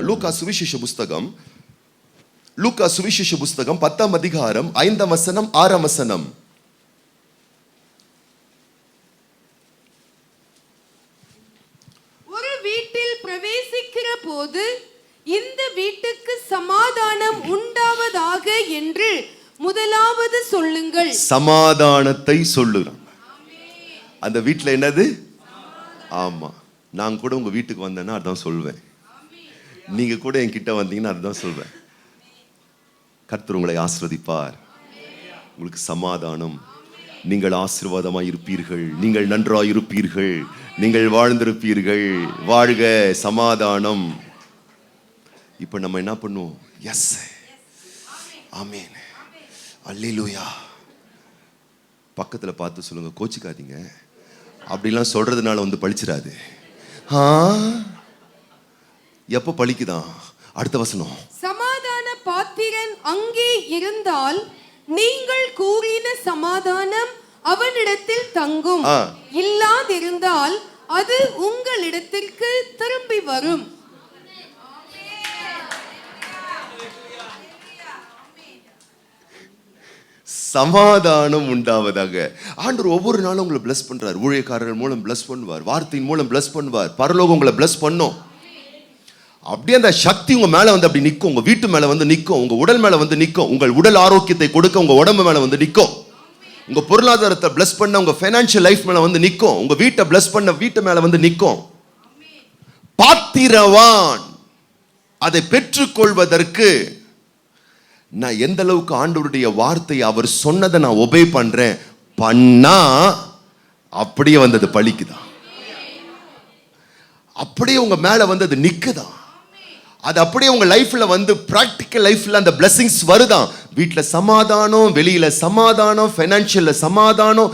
லூக்கா சுவிசேஷ புஸ்தகம் 10ஆம் அதிகாரம் 5ஆம் வசனம் 6ஆம் வசனம். ஒரு வீட்டில் பிரவேசிக்கிற போது இந்த வீட்டுக்கு சமாதானம் உண்டாவதாக என்று முதலாவது சொல்லுங்கள். சமாதானத்தை சொல்லுறாங்க. அந்த வீட்டுல என்னது? ஆமா, நான் கூட உங்க வீட்டுக்கு வந்தேன்னா அதான் சொல்வேன். நீங்க கூட என்கிட்ட வந்தீங்கன்னா அதுதான் சொல்வேன். கர்த்தர் உங்களை ஆசீர்வதிப்பார். உங்களுக்கு சமாதானம். நீங்கள் ஆசீர்வாதமாய் இருப்பீர்கள், நீங்கள் நன்றாய் இருப்பீர்கள், நீங்கள் வாழ்ந்திருப்பீர்கள். வாழ்க சமாதானம். இப்ப நம்ம என்ன பண்ணுவோம்? எஸ், ஆமென், அல்லேலூயா. பக்கத்துல பார்த்து சொல்லுங்க, கோச்சிக்காதீங்க. அப்படிலாம் சொல்றதுனால வந்து பழிச்சிடாது. எப்ப பழிக்குதான்? அடுத்த வசனம். சமாதான பாத்திரன் அங்கே இருந்தால் நீங்கள் கூறின சமாதானம் அவனிடத்தில் தங்கும். இல்லாதிருந்தால் அது உங்களிடத்திற்கு திரும்பி வரும். சமாதானம் உண்டாவதாக. ஆண்டவர் ஒவ்வொரு நாளும் உங்களை பிளஸ் பண்றார். ஊழியக்காரர்கள் மூலம் பிளஸ் பண்ணுவார், வார்த்தையின் மூலம் பிளஸ் பண்ணுவார். பரலோகம் உங்களை பிளஸ் பண்ணும். அப்படியே அந்த சக்தி உங்க மேல வந்து அப்படி நிற்கும். உங்க வீட்டு மேல வந்து நிற்கும், உங்க உடல் மேல வந்து நிற்கும். உங்கள் உடல் ஆரோக்கியத்தை கொடுக்க உங்க உடம்பு மேல வந்து நிற்கும். உங்க பொருளாதாரத்தை பிளஸ் பண்ண உங்க ஃபைனான்சியல் லைஃப் மேல வந்து நிற்கும். உங்க வீட்டை பிளஸ் பண்ண வீட்டு மேல வந்து நிற்கும். பாத்திரவான் அதை பெற்றுக்கொள்வதற்கு நான் எந்த அளவுக்கு ஆண்டவருடைய வார்த்தை அவர் சொன்னதை நான் ஒபே பண்றேன் பண்ணா அப்படியே வந்தது பழிக்குதான். அப்படியே உங்க மேல வந்து அது நிக்குதான். அது அப்படியே உங்க லைஃப்ல வந்து பிராக்டிக்கல் லைஃப்ல அந்த பிளெஸிங்ஸ் வருதான். வீட்டுல சமாதானம், வெளியில சமாதானம், ஃபைனான்சியல்ல சமாதானம்,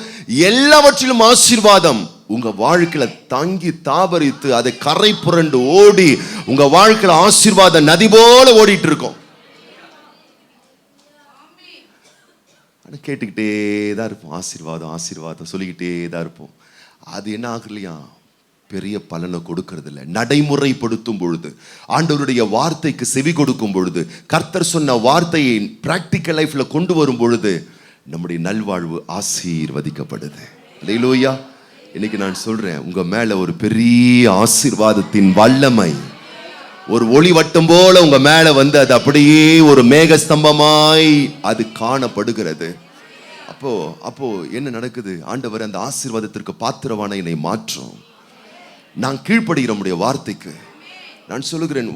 எல்லாவற்றிலும் ஆசீர்வாதம் உங்க வாழ்க்கையில தங்கி தாபரித்து அதை கரை புரண்டு ஓடி உங்க வாழ்க்கையில ஆசீர்வாத நதி போல ஓடிட்டு இருக்கும். கேட்டுக்கிட்டே தான் இருப்போம். ஆசீர்வாதம் ஆசீர்வாதம் சொல்லிக்கிட்டே தான் இருப்போம். அது என்ன ஆகலையா? பெரிய பலனை கொடுக்கறது இல்லை. நடைமுறைப்படுத்தும் பொழுது, ஆண்டவருடைய வார்த்தைக்கு செவி கொடுக்கும் பொழுது, கர்த்தர் சொன்ன வார்த்தையை பிராக்டிக்கல் லைஃப்ல கொண்டு வரும் பொழுது நம்முடைய நல்வாழ்வு ஆசீர்வதிக்கப்படுது. அல்லேலூயா. இன்னைக்கு நான் சொல்றேன், உங்க மேல ஒரு பெரிய ஆசீர்வாதத்தின் வல்லமை, ஒரு ஒளி வட்டம் போல உங்க மேல வந்து அது அப்படியே ஒரு மேகஸ்தம்பமாய் அது காணப்படுகிறது. அப்போ என்ன நடக்குது? ஆண்டவர் அந்த ஆசீர்வாதத்திற்கு பாத்திரவான என்னை மாற்றும். நான் கீழ்ப்படுகிற நம்முடைய வார்த்தைக்கு. நான் சொல்லுகிறேன்,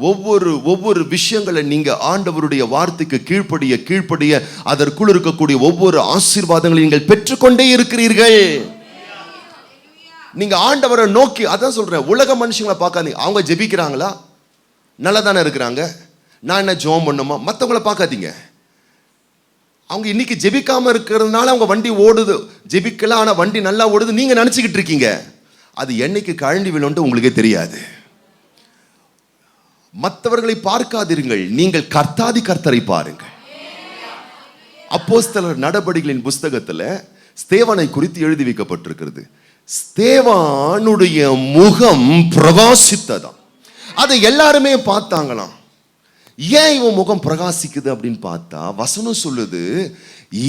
ஒவ்வொரு விஷயங்களை நீங்க ஆண்டவருடைய வார்த்தைக்கு கீழ்ப்படிய அதற்குள் இருக்கக்கூடிய ஒவ்வொரு ஆசீர்வாதங்களை நீங்கள் பெற்றுக்கொண்டே இருக்கிறீர்கள். நீங்க ஆண்டவரை நோக்கி, அதான் சொல்றேன், உலக மனுஷங்களை பார்க்காதீங்க. அவங்க ஜெபிக்கிறாங்களா? நல்லா தானே இருக்கிறாங்க. நான் என்ன ஜெபம் பண்ணுமா? மற்றவங்களை பார்க்காதீங்க. அவங்க இன்னைக்கு ஜெபிக்காம இருக்கிறதுனால அவங்க வண்டி ஓடுது. ஜெபிக்கல ஆனா வண்டி நல்லா ஓடுது நீங்க நினைச்சுக்கிட்டு இருக்கீங்க. அது என்னைக்கு கழண்டி விழுந்து உங்களுக்கே தெரியாது. மற்றவர்களை பார்க்காதீர்கள், நீங்கள் கர்த்தரை பாருங்கள். அப்போஸ்தலர் நடபடிகளின் புஸ்தகத்துல ஸ்தேவானை குறித்து எழுதி வைக்கப்பட்டிருக்கிறது. ஸ்தேவானுடைய முகம் பிரகாசித்ததாம். அதை எல்லாருமே பார்த்தாங்களாம். ஏன் இவன் முகம் பிரகாசிக்குது அப்படின்னு பார்த்தா வசனம் சொல்லுது,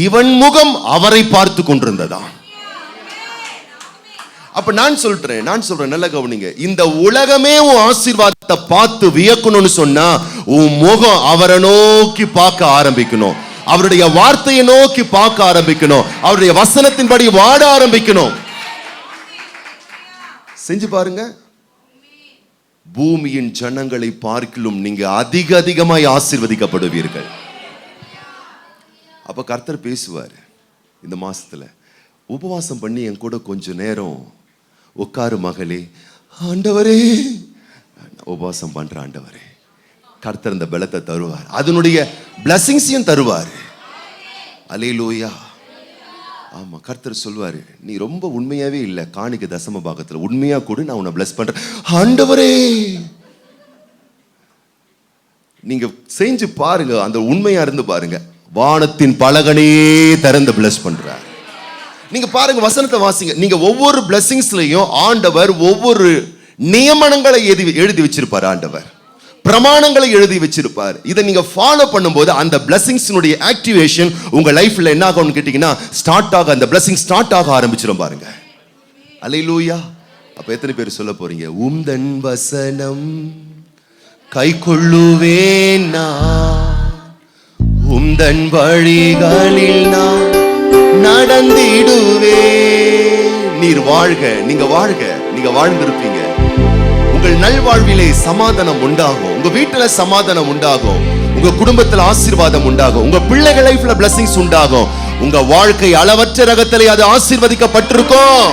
இவன் முகம் அவரை பார்த்து கொண்டிருந்ததா. அப்ப நான் சொல்றேன் நல்ல கவனிங்க, இந்த உலகமே உன் ஆசீர்வாதத்தை பார்த்து வியக்கணும்னு சொன்னா உன் முகம் அவரை நோக்கி பார்க்க ஆரம்பிக்கணும். அவருடைய வார்த்தையை நோக்கி பார்க்க ஆரம்பிக்கணும். அவருடைய வசனத்தின்படி வாட ஆரம்பிக்கணும். செஞ்சு பாருங்க, பூமியின் ஜனங்களை பார்க்கிலும் நீங்க அதிகமாய் ஆசீர்வதிக்கப்படுவீர்கள். அப்ப கர்த்தர் பேசுவார். இந்த மாசத்துல உபவாசம் பண்ணி என் கூட கொஞ்ச நேரம் உட்காரு மகளே. ஆண்டவரே, உபவாசம் பண்ற ஆண்டவரே, கர்த்தர் இந்த பலத்தை தருவார், அதனுடைய பிளஸிங்ஸையும் தருவார். அல்லேலூயா. ஆமா, கர்த்தர் சொல்வாரு, நீ ரொம்ப உண்மையாவே இல்லை, காணிக்க தசம பாகத்துல உண்மையா கூட நான் உன்னை பிளஸ் பண்றேன். ஆண்டவரே, நீங்க செஞ்சு பாருங்க, அந்த உண்மையா இருந்து பாருங்க, வானத்தின் பலகனே திறந்து பிளஸ் பண்றார். நீங்க பாருங்க, வசனத்தை வாசிங்க. நீங்க ஒவ்வொரு பிளஸிங்ஸ்லயும் ஆண்டவர் ஒவ்வொரு நியமனங்களை எழுதி வச்சிருப்பார். ஆண்டவர் பிரமாணங்களை எழுதி வச்சிருப்பார். இதை நீங்க ஃபாலோ பண்ணும்போது அந்த பிளஸிங்ஸ்னுடைய ஆக்டிவேஷன் உங்க லைஃப்ல என்ன ஆகும்னு கேட்டீங்கன்னா ஸ்டார்ட் ஆக, அந்த பிளஸிங் ஸ்டார்ட் ஆக ஆரம்பிச்சிடும் பாருங்க. அல்லேலூயா. அப்ப எத்தனை பேர் சொல்ல போறீங்க, உம்தன் வசனம் கைக்கொள்ளுவேன் நான், உம்தன் வழிகளில் நான் நடந்திடுவேன். நீர் வாழ்க, நீங்க வாழ்க, நீங்க வாழ்ந்திருப்பீங்க. உங்கள் நல்வாழ்விலே சமாதானம் உண்டாகும், உங்க வீட்டுல சமாதானம் உண்டாகும், உங்க குடும்பத்துல ஆசீர்வாதம் உண்டாகும், உங்க பிள்ளைகள் லைஃப்ல பிளஸிங்ஸ் உண்டாகும். உங்க வாழ்க்கை அளவற்ற ரகத்திலே அது ஆசீர்வதிக்கப்பட்டிருக்கும்.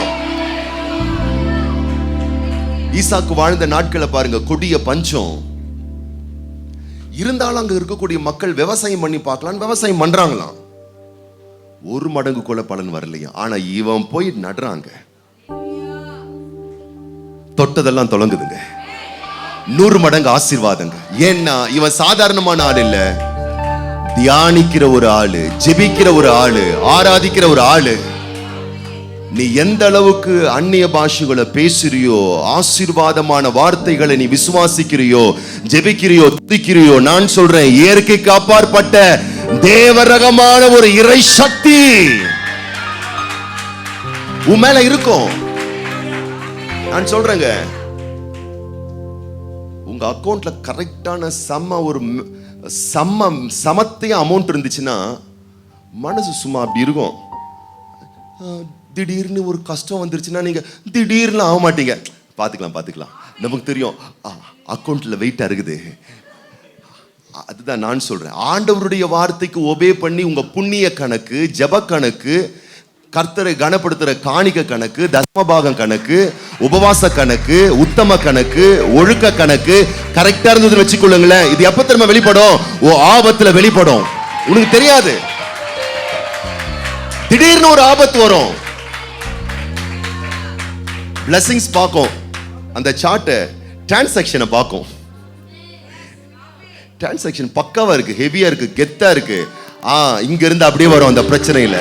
ஈசாக்கு வாழ்ந்த நாட்களை பாருங்க, கொடிய பஞ்சம் இருந்தாலும் அங்க இருக்கக்கூடிய மக்கள் விவசாயம் பண்ணி பார்க்கலாம், விவசாயம் பண்றாங்களாம். 1 மடங்கு கூட பலன் வரலையா. ஆனா இவன் போய் நடுறாங்க, தொட்டதெல்லாம் தொடங்குதுங்க, 100 மடங்கு ஆசீர்வாதங்க. ஏன்னா இவன் சாதாரணமான ஆள் இல்ல, தியானிக்கிற ஒரு ஆளு, ஜெபிக்கிற ஒரு ஆளு, ஆராதிக்கிற ஒரு ஆளு. நீ எந்த அளவுக்கு அந்நிய பாஷைகளை பேசுறியோ, ஆசீர்வாதமான வார்த்தைகளை நீ விசுவாசிக்கிறியோ, ஜெபிக்கிறியோ, துதிக்கிறியோ, நான் சொல்றேன் இயற்கைக்கு அப்பாற்பட்ட தேவரகமான ஒரு இறை சக்தி உன் மேல இருக்கும். நான் சொல்றேங்க, உங்க அக்கவுண்ட்ல கரெக்டான சமத்தைய அமௌண்ட் இருந்துச்சுன்னா மனசு சும்மா அப்படி இருக்கும். திடீர்னு ஒரு கஷ்டம் வந்துருச்சுன்னா நீங்க திடீர்னு ஆக மாட்டீங்க, பாத்துக்கலாம், நமக்கு தெரியும் அக்கவுண்ட்ல வெயிட்டா இருக்குது. அதுதான் நான் சொல்றேன், ஆண்டவருடைய வார்த்தைக்கு ஒபே பண்ணி உங்க புண்ணிய கணக்கு, ஜெப கணக்கு, கர்த்தரை கனப்படுத்துற காணிக்க கணக்கு, தசமபாகம் கணக்கு, உபவாச கணக்கு, உத்தம கணக்கு, ஒழுக்க கணக்கு கரெக்டா இருந்ததுன்னு வச்சுக்கொள்ளுங்களேன். இது எப்ப திரும்ப வெளிப்படும்? ஆபத்துல வெளிப்படும். உனக்கு தெரியாது, திடீர்னு ஒரு ஆபத்து வரும். பிளஸிங்ஸ் பார்க்கும், அந்த சார்ட்டை டிரான்சாக்ஷனை பார்க்கும். டிரான்சாக்ஷன் பக்காவா இருக்கு, ஹெவியா இருக்கு, கெத்தா இருக்கு. இங்க இருந்து அப்படியே வரும் அந்த பிரச்சனையில.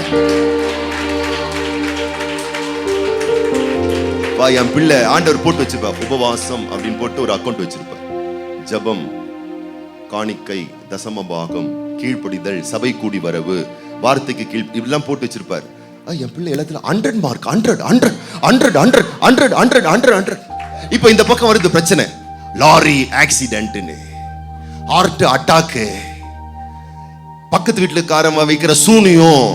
என் பிள்ளை ஆண்டவர் போட்டு வச்சிருப்பார், உபவாசம் அப்படின்னு போட்டு ஒரு அக்கௌண்ட் வச்சிருப்பார். ஜபம், காணிக்கை, தசம பாகம், கீழ்ப்படிதல், சபை கூடி வரவு, வார்த்தைக்கு கீழ், இப்படிலாம் போட்டு வச்சிருப்பார். என் பிள்ளை எல்லாத்துல 100 மார்க், 100. இப்ப இந்த பக்கம் வருது பிரச்சனை, லாரி ஆக்சிடென்ட்னு, ஹார்ட் அட்டாக்கு, பக்கத்து வீட்டுக்காரமா வைக்கிற சூனியம்,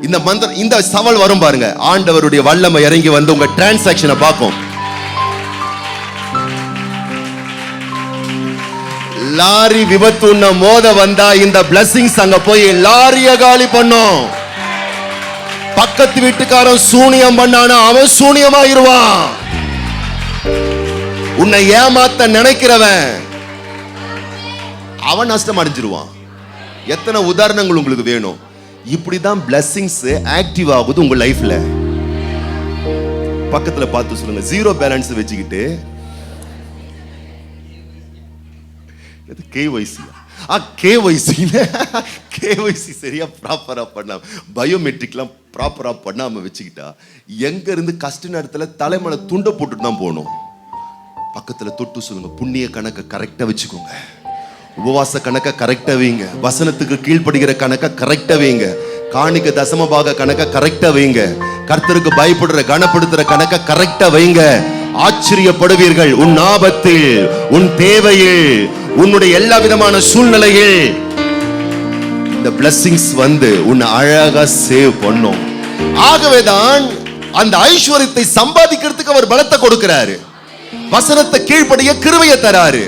இந்த மந்திரம், இந்த சவால் வரும் பாருங்க. ஆண்டவருடைய வல்லமை இறங்கி வந்து உங்க டிரான்சாக்ஷனை பார்க்கும். லாரி விபத்து மோத வந்தா இந்த பிளஸிங்ஸ் அங்க போய் லாரிய காலி பண்ணும். பக்கத்து வீட்டுக்காரன் சூனியம் பண்ணானா அவன் சூனியமாயிருவான். உன்னை ஏமாத்த நினைக்கிறவன் அவன் நஷ்டம் அடைஞ்சிருவான். எத்தனை உதாரணங்கள் உங்களுக்கு வேணும்? இப்படிதான் பிளஸிங்ஸ் ஆக்டிவ் ஆகுது உங்க லைஃப்ல. பக்கத்துல பார்த்து சொல்லுங்க, ஜீரோ பேலன்ஸ் வச்சுக்கிட்டு கேஒய்சி சரியா ப்ராப்பரா பண்ணாம, பயோமெட்ரிக்லாம் ப்ராப்பரா பண்ணாம வச்சுக்கிட்டா எங்க இருந்து கஷ்ட நேரத்துல தலைமலை துண்டை போட்டுட்டு தான் போகணும். பக்கத்துல தொட்டு சொல்லுங்க, புண்ணிய கணக்கை கரெக்டா வச்சுக்கோங்க, உபவாச கணக்கை கரெக்டா வைங்க, வசனத்துக்கு கீழ்ப்படுகிற கணக்கை கரெக்டா வைங்க, காணிக்க தசமபாக கணக்கை கரெக்டா வைங்க, கர்த்தருக்கு பயப்படுற கனப்படுத்துற கணக்கை கரெக்டா வைங்க. ஆச்சரியப்படுவீர்கள். உன் ஆபத்தில், உன் தேவையில், உன்னுடைய எல்லா விதமான சூழ்நிலையில் இந்த பிளஸிங்ஸ் வந்து உன்னை அழகா சேவ் பண்ணும். ஆகவேதான் அந்த ஐஸ்வர்யத்தை சம்பாதிக்கிறதுக்கு அவர் பலத்தை கொடுக்கிறாரு, வசனத்தை கீழ்ப்படிய கிருபையை தராரு,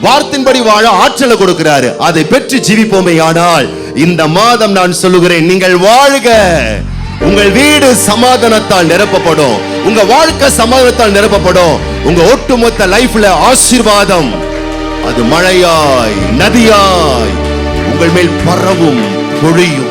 வார்த்தையின்படி வாழ ஆற்றலை கொடுக்கிறாரு. அதை பெற்று ஜீவிப்போமே. ஆனால் இந்த மாதம் நான் சொல்லுகிறேன், நீங்கள் வாழ்க, உங்கள் வீடு சமாதானத்தால் நிரப்பப்படும், உங்க வாழ்க்கை சமாதானத்தால் நிரப்பப்படும், உங்க ஒட்டுமொத்த லைஃப்ல ஆசீர்வாதம் அது மழையாய் நதியாய் உங்கள் மேல் பரவும், பொழியும்.